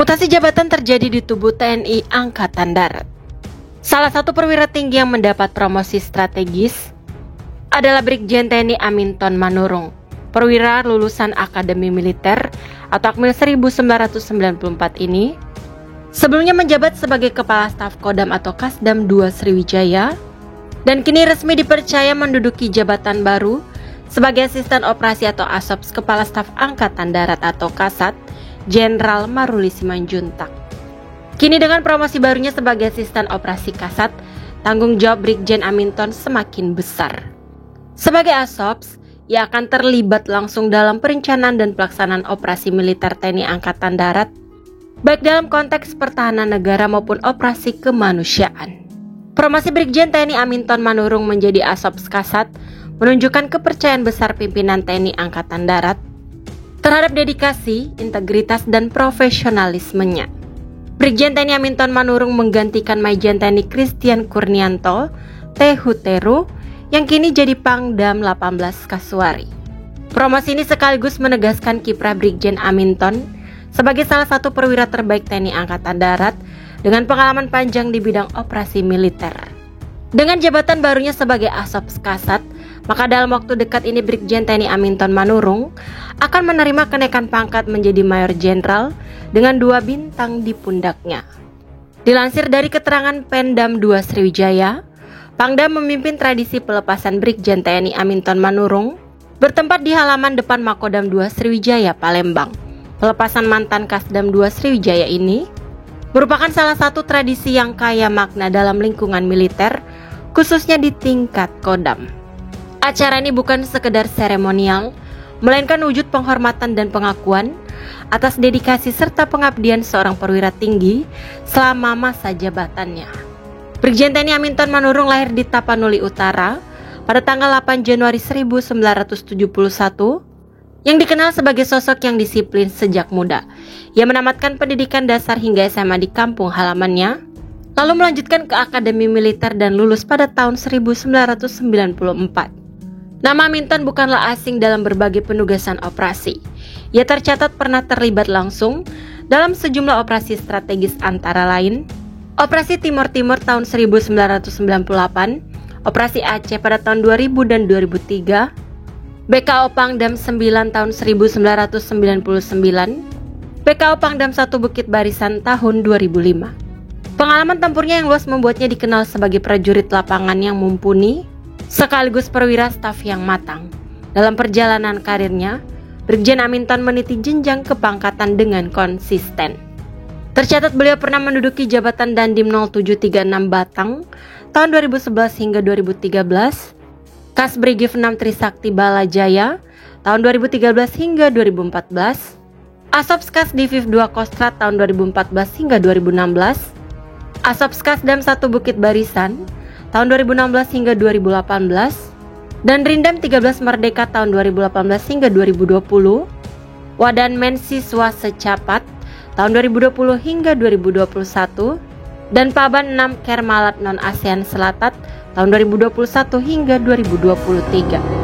Mutasi jabatan terjadi di tubuh TNI Angkatan Darat. Salah satu perwira tinggi yang mendapat promosi strategis adalah Brigjen TNI Aminton Manurung, perwira lulusan Akademi Militer atau Akmil 1994 ini. Sebelumnya menjabat sebagai Kepala Staf Kodam atau Kasdam 2 Sriwijaya dan kini resmi dipercaya menduduki jabatan baru sebagai Asisten Operasi atau ASOPS Kepala Staf Angkatan Darat atau Kasat Jenderal Maruli Simanjuntak. Kini dengan promosi barunya sebagai Asisten Operasi Kasat, tanggung jawab Brigjen Aminton semakin besar. Sebagai ASOPS, ia akan terlibat langsung dalam perencanaan dan pelaksanaan operasi militer TNI Angkatan Darat, baik dalam konteks pertahanan negara maupun operasi kemanusiaan. Promosi Brigjen TNI Aminton Manurung menjadi ASOPS Kasat menunjukkan kepercayaan besar pimpinan TNI Angkatan Darat terhadap dedikasi, integritas, dan profesionalismenya. Brigjen TNI Aminton Manurung menggantikan Majen TNI Christian Kurnianto Tehuteru yang kini jadi Pangdam 18 Kasuari. Promosi ini sekaligus menegaskan kiprah Brigjen Aminton sebagai salah satu perwira terbaik TNI Angkatan Darat dengan pengalaman panjang di bidang operasi militer. Dengan jabatan barunya sebagai ASOPS Kasat, maka dalam waktu dekat ini Brigjen TNI Aminton Manurung akan menerima kenaikan pangkat menjadi Mayor Jenderal dengan 2 bintang di pundaknya. Dilansir dari keterangan Pendam 2 Sriwijaya, Pangdam memimpin tradisi pelepasan Brigjen TNI Aminton Manurung bertempat di halaman depan Makodam 2 Sriwijaya, Palembang. Pelepasan mantan Kasdam 2 Sriwijaya ini merupakan salah satu tradisi yang kaya makna dalam lingkungan militer, khususnya di tingkat Kodam. Acara ini bukan sekedar seremonial, melainkan wujud penghormatan dan pengakuan atas dedikasi serta pengabdian seorang perwira tinggi selama masa jabatannya. Brigjen TNI Aminton Manurung lahir di Tapanuli Utara pada tanggal 8 Januari 1971, yang dikenal sebagai sosok yang disiplin sejak muda. Ia menamatkan pendidikan dasar hingga SMA di kampung halamannya, lalu melanjutkan ke Akademi Militer dan lulus pada tahun 1994. Nama Aminton bukanlah asing dalam berbagai penugasan operasi. Ia tercatat pernah terlibat langsung dalam sejumlah operasi strategis antara lain Operasi Timur Timur tahun 1998, Operasi Aceh pada tahun 2000 dan 2003, BKO Pangdam 9 tahun 1999, BKO Pangdam 1 Bukit Barisan tahun 2005. Pengalaman tempurnya yang luas membuatnya dikenal sebagai prajurit lapangan yang mumpuni sekaligus perwira staf yang matang. Dalam perjalanan karirnya, Brigjen Aminton meniti jenjang kepangkatan dengan konsisten. Tercatat beliau pernah menduduki jabatan Dandim 0736 Batang tahun 2011 hingga 2013, Kas Brigif 6 Trisakti Balajaya tahun 2013 hingga 2014, ASOPS Kas Diviv 2 Kostrat tahun 2014 hingga 2016, ASOPS Kasdam 1 Bukit Barisan tahun 2016 hingga 2018, dan Rindam 13 Merdeka tahun 2018 hingga 2020, Wadan Mensiswa Secapat tahun 2020 hingga 2021, dan Paban 6 Kermalat Non-ASEAN Selatat tahun 2021 hingga 2023.